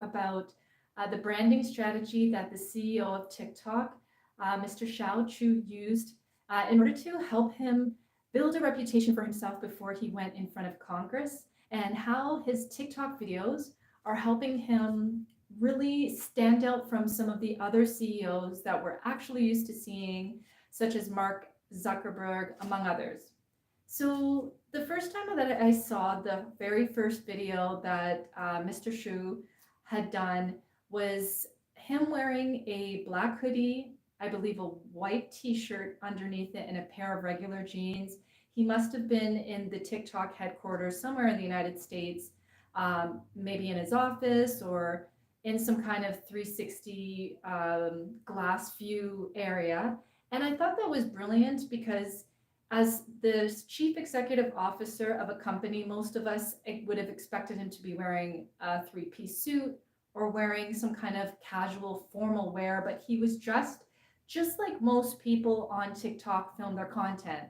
about the branding strategy that the CEO of TikTok, Mr. Shou Chew, used in order to help him build a reputation for himself before he went in front of Congress, and how his TikTok videos are helping him really stand out from some of the other CEOs that we're actually used to seeing, such as Mark Zuckerberg, among others. So the first time that I saw the very first video that Mr. Shu had done was him wearing a black hoodie, I believe a white t-shirt underneath it, and a pair of regular jeans. He must have been in the TikTok headquarters somewhere in the United States, maybe in his office or in some kind of 360 glass view area. And I thought that was brilliant because as the chief executive officer of a company, most of us would have expected him to be wearing a three-piece suit or wearing some kind of casual formal wear, but he was dressed just like most people on TikTok film their content,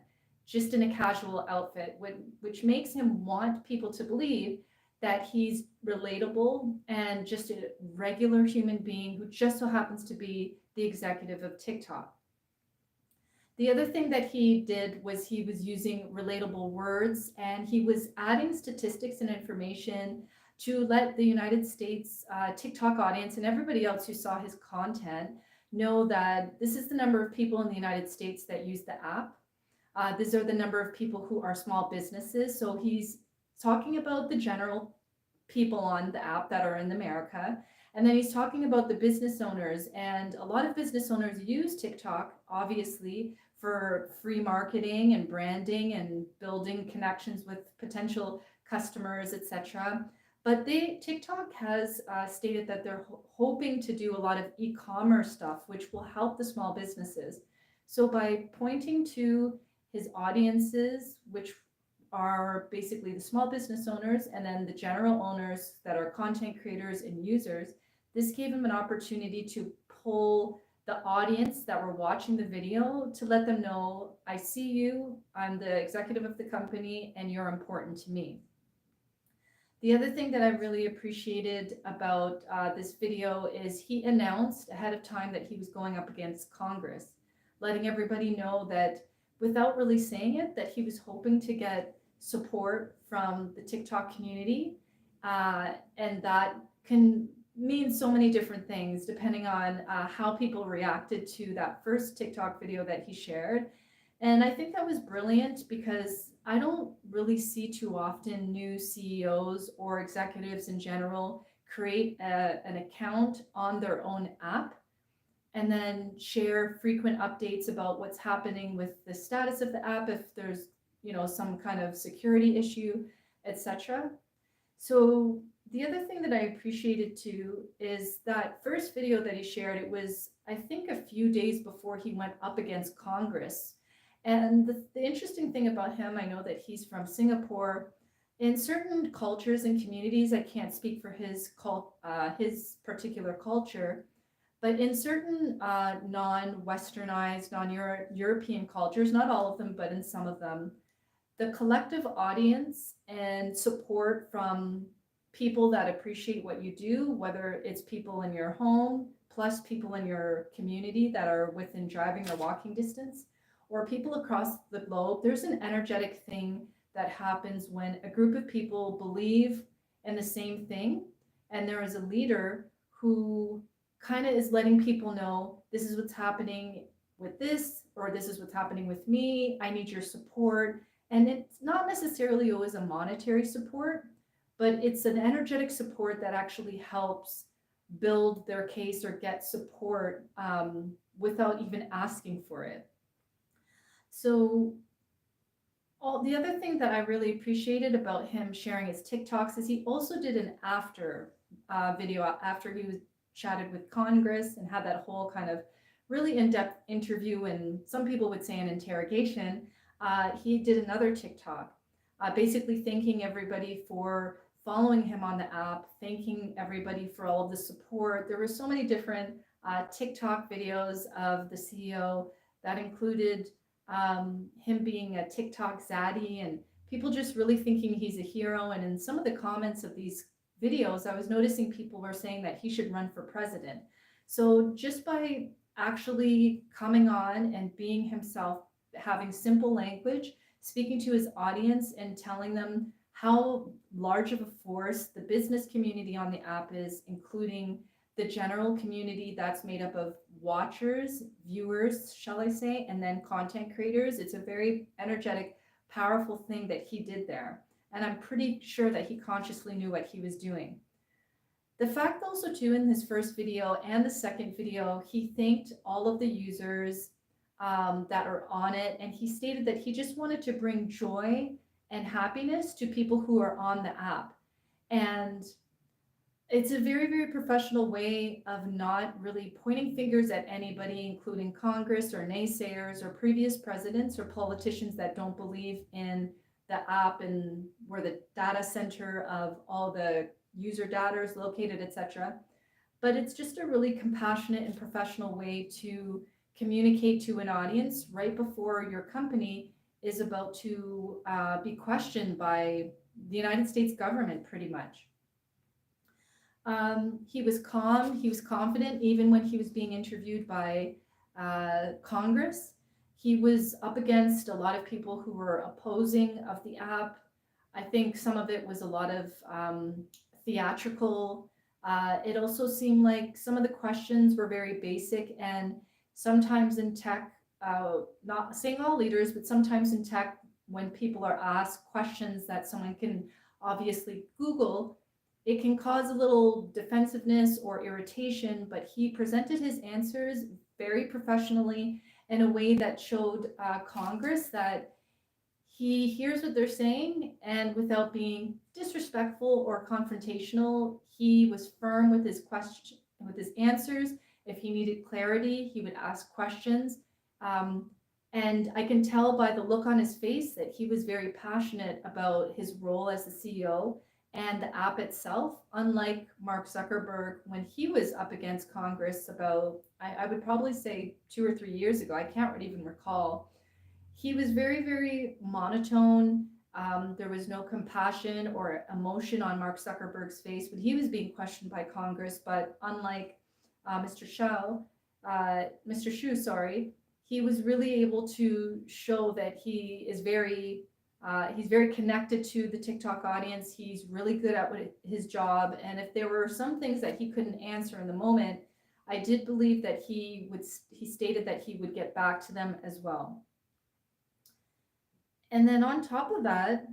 just in a casual outfit, which makes him want people to believe that he's relatable and just a regular human being who just so happens to be the executive of TikTok. The other thing that he did was he was using relatable words, and he was adding statistics and information to let the United States TikTok audience and everybody else who saw his content know that this is the number of people in the United States that use the app. These are the number of people who are small businesses. So he's talking about the general people on the app that are in America. And then he's talking about the business owners. And a lot of business owners use TikTok, obviously, for free marketing and branding and building connections with potential customers, etc. But TikTok has stated that they're hoping to do a lot of e-commerce stuff, which will help the small businesses. So by pointing to his audiences, which are basically the small business owners and then the general owners that are content creators and users, this gave him an opportunity to pull the audience that were watching the video to let them know, I see you, I'm the executive of the company, and you're important to me. The other thing that I really appreciated about this video is he announced ahead of time that he was going up against Congress, letting everybody know that without really saying it, that he was hoping to get support from the TikTok community. And that can mean so many different things depending on how people reacted to that first TikTok video that he shared. And I think that was brilliant because I don't really see too often new CEOs or executives in general create an account on their own app and then share frequent updates about what's happening with the status of the app, if there's some kind of security issue, etc. So the other thing that I appreciated too is that first video that he shared, it was, I think, a few days before he went up against Congress. And the interesting thing about him, I know that he's from Singapore. In certain cultures and communities, I can't speak for his particular culture, but in certain non-Westernized, non-European cultures, not all of them, but in some of them, the collective audience and support from people that appreciate what you do, whether it's people in your home, plus people in your community that are within driving or walking distance, or people across the globe, there's an energetic thing that happens when a group of people believe in the same thing, and there is a leader who kind of is letting people know, this is what's happening with this, or this is what's happening with me, I need your support. And it's not necessarily always a monetary support, but it's an energetic support that actually helps build their case or get support without even asking for it. So the other thing that I really appreciated about him sharing his TikToks is he also did an after video after he was chatted with Congress and had that whole kind of really in-depth interview, and some people would say an interrogation. He did another TikTok, basically thanking everybody for following him on the app, thanking everybody for all of the support. There were so many different TikTok videos of the CEO that included him being a TikTok zaddy and people just really thinking he's a hero. And in some of the comments of these videos, I was noticing people were saying that he should run for president. So just by actually coming on and being himself, having simple language, speaking to his audience and telling them how large of a force the business community on the app is, including the general community that's made up of watchers, viewers, shall I say, and then content creators. It's a very energetic, powerful thing that he did there. And I'm pretty sure that he consciously knew what he was doing. The fact also too, in his first video and the second video, he thanked all of the users that are on it. And he stated that he just wanted to bring joy and happiness to people who are on the app. And it's a very, very professional way of not really pointing fingers at anybody, including Congress or naysayers or previous presidents or politicians that don't believe in the app and where the data center of all the user data is located, etc. But it's just a really compassionate and professional way to communicate to an audience right before your company is about to be questioned by the United States government, pretty much. He was calm, he was confident, even when he was being interviewed by Congress. He was up against a lot of people who were opposing of the app. I think some of it was a lot of theatrical. It also seemed like some of the questions were very basic, and sometimes in tech, not saying all leaders, but sometimes in tech, when people are asked questions that someone can obviously Google, it can cause a little defensiveness or irritation, but he presented his answers very professionally in a way that showed Congress that he hears what they're saying, and without being disrespectful or confrontational, he was firm with his question, with his answers. If he needed clarity, he would ask questions. And I can tell by the look on his face that he was very passionate about his role as the CEO and the app itself, unlike Mark Zuckerberg when he was up against Congress about, I would probably say 2 or 3 years ago. I can't even recall. He was very, very monotone. There was no compassion or emotion on Mark Zuckerberg's face when he was being questioned by Congress. But unlike Mr. Shou, sorry, he was really able to show that he is he's very connected to the TikTok audience. He's really good at his job. And if there were some things that he couldn't answer in the moment, I did believe that he stated that he would get back to them as well. And then on top of that,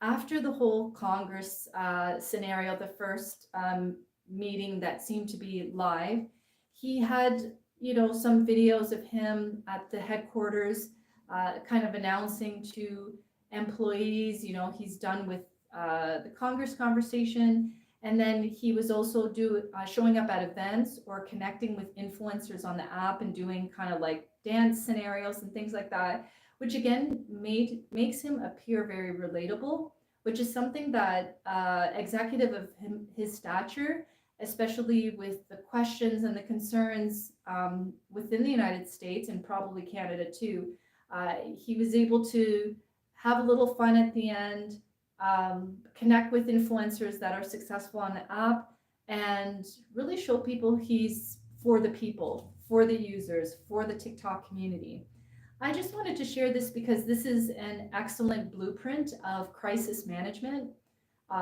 after the whole Congress scenario, the first meeting that seemed to be live, he had, some videos of him at the headquarters kind of announcing to employees, he's done with the Congress conversation. And then he was also showing up at events or connecting with influencers on the app and doing kind of like dance scenarios and things like that, which again makes him appear very relatable, which is something that executive of his stature, especially with the questions and the concerns within the United States and probably Canada too, he was able to have a little fun at the end, connect with influencers that are successful on the app, and really show people he's for the people, for the users, for the TikTok community. I just wanted to share this because this is an excellent blueprint of crisis management,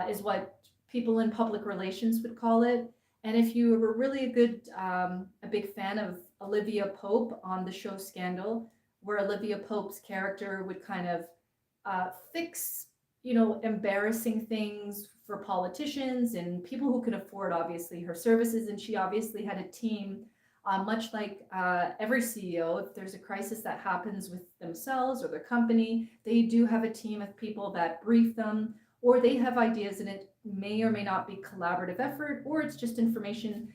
is what people in public relations would call it. And if you were really a big fan of Olivia Pope on the show Scandal, where Olivia Pope's character would kind of fix, embarrassing things for politicians and people who can afford, obviously, her services. And she obviously had a team, much like every CEO. If there's a crisis that happens with themselves or their company, they do have a team of people that brief them, or they have ideas, and it may or may not be collaborative effort, or it's just information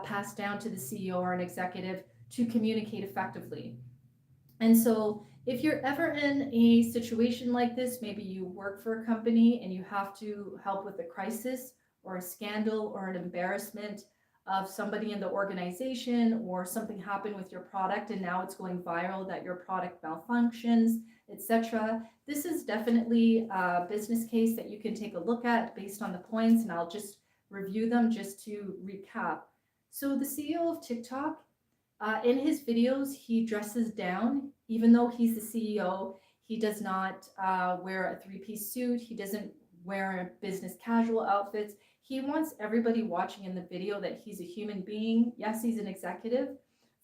passed down to the CEO or an executive to communicate effectively. And so if you're ever in a situation like this, maybe you work for a company and you have to help with a crisis or a scandal or an embarrassment of somebody in the organization, or something happened with your product and now it's going viral that your product malfunctions, etc. This is definitely a business case that you can take a look at based on the points, and I'll just review them just to recap. So the CEO of TikTok, in his videos, he dresses down. Even though he's the CEO, he does not wear a three-piece suit. He doesn't wear business casual outfits. He wants everybody watching in the video that he's a human being. Yes, he's an executive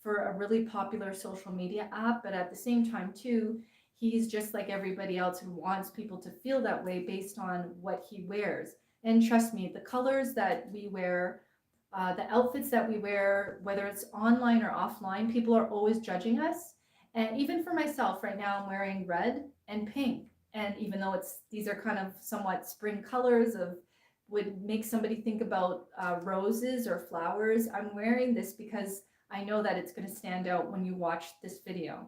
for a really popular social media app, but at the same time, too, he's just like everybody else who wants people to feel that way based on what he wears. And trust me, the colors that we wear, the outfits that we wear, whether it's online or offline, people are always judging us. And even for myself, right now, I'm wearing red and pink. And even though these are kind of somewhat spring colors of would make somebody think about roses or flowers, I'm wearing this because I know that it's going to stand out when you watch this video.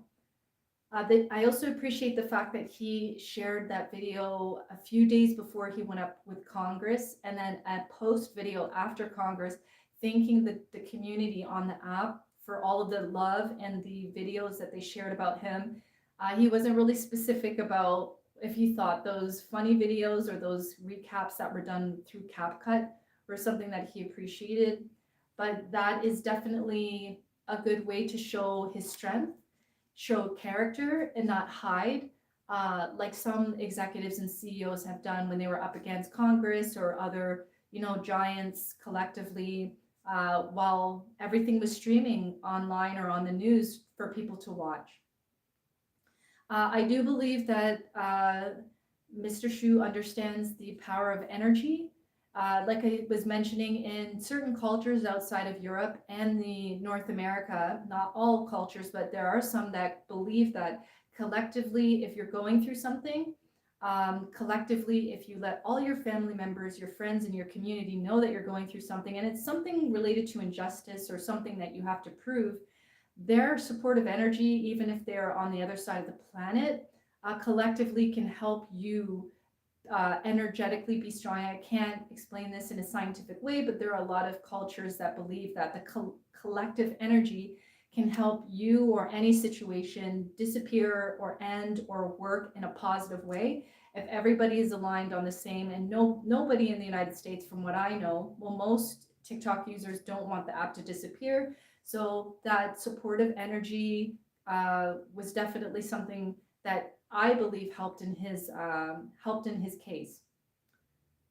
I also appreciate the fact that he shared that video a few days before he went up with Congress, and then a post video after Congress, thanking the community on the app for all of the love and the videos that they shared about him. He wasn't really specific about if he thought those funny videos or those recaps that were done through CapCut were something that he appreciated, but that is definitely a good way to show his strength, show character, and not hide, like some executives and CEOs have done when they were up against Congress or other, giants collectively, while everything was streaming online or on the news for people to watch. I do believe that Mr. Shou understands the power of energy. Like I was mentioning, in certain cultures outside of Europe and the North America, not all cultures, but there are some that believe that collectively, if you're going through something, collectively, if you let all your family members, your friends, and your community know that you're going through something, and it's something related to injustice or something that you have to prove, their supportive energy, even if they're on the other side of the planet, collectively can help you energetically be strong. I can't explain this in a scientific way, but there are a lot of cultures that believe that the collective energy can help you or any situation disappear or end or work in a positive way if everybody is aligned on the same. And nobody in the United States, from what I know, well, most TikTok users don't want the app to disappear. So that supportive energy was definitely something that I believe helped in his case.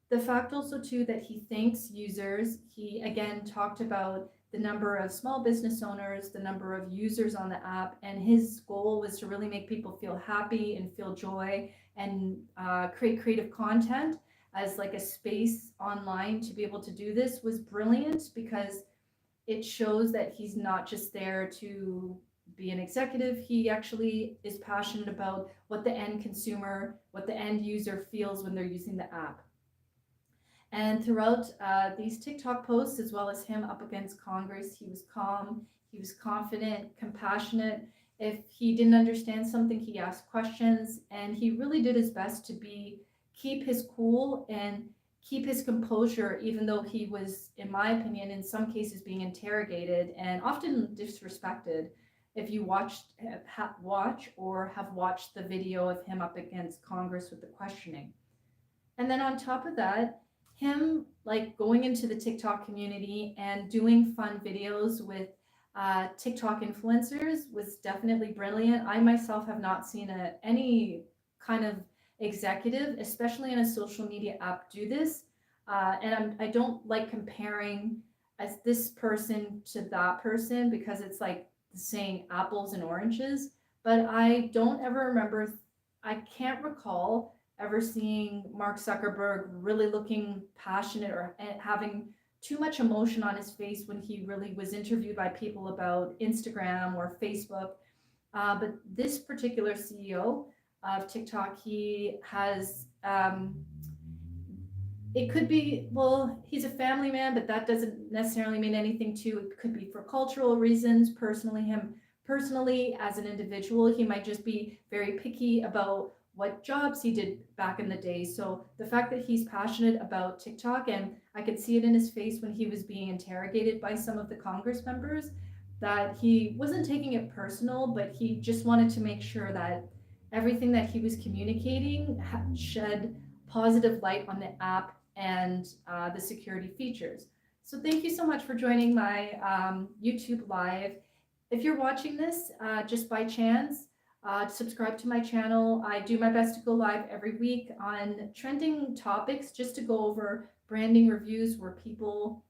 The fact also too that he thanks users. He again talked about the number of small business owners, the number of users on the app, and his goal was to really make people feel happy and feel joy and create creative content as like a space online to be able to do this was brilliant because it shows that he's not just there to be an executive. He actually is passionate about what the end consumer, what the end user feels when they're using the app. And throughout these TikTok posts, as well as him up against Congress, he was calm, he was confident, compassionate. If he didn't understand something, he asked questions, and he really did his best to keep his cool and keep his composure, even though he was, in my opinion, in some cases being interrogated and often disrespected. If you watch or have watched the video of him up against Congress with the questioning. And then on top of that, him like going into the TikTok community and doing fun videos with TikTok influencers was definitely brilliant. I myself have not seen any kind of executive, especially in a social media app, do this. And I don't like comparing as this person to that person because it's like saying apples and oranges. But I don't ever remember, I can't recall ever seeing Mark Zuckerberg really looking passionate or having too much emotion on his face when he really was interviewed by people about Instagram or Facebook. But this particular CEO of TikTok, he has, it could be, well, he's a family man, but that doesn't necessarily mean anything too. It could be for cultural reasons, personally as an individual, he might just be very picky about what jobs he did back in the day. So the fact that he's passionate about TikTok, and I could see it in his face when he was being interrogated by some of the Congress members, that he wasn't taking it personal, but he just wanted to make sure that everything that he was communicating shed positive light on the app and the security features. So thank you so much for joining my YouTube live. If you're watching this just by chance, subscribe to my channel. I do my best to go live every week on trending topics just to go over branding reviews where people,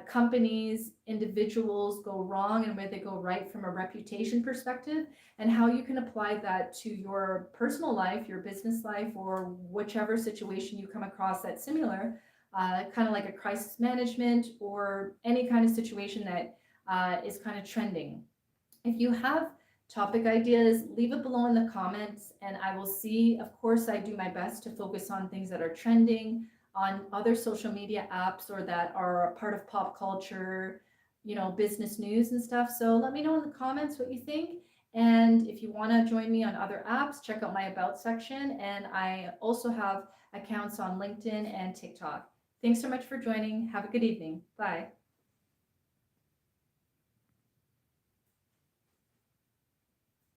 companies, individuals go wrong and where they go right from a reputation perspective, and how you can apply that to your personal life, your business life, or whichever situation you come across that's similar, kind of like a crisis management or any kind of situation that is kind of trending. If you have topic ideas, leave it below in the comments and I will see. Of course, I do my best to focus on things that are trending on other social media apps or that are a part of pop culture, business news and stuff. So let me know in the comments what you think. And if you want to join me on other apps, check out my about section. And I also have accounts on LinkedIn and TikTok. Thanks so much for joining. Have a good evening. Bye.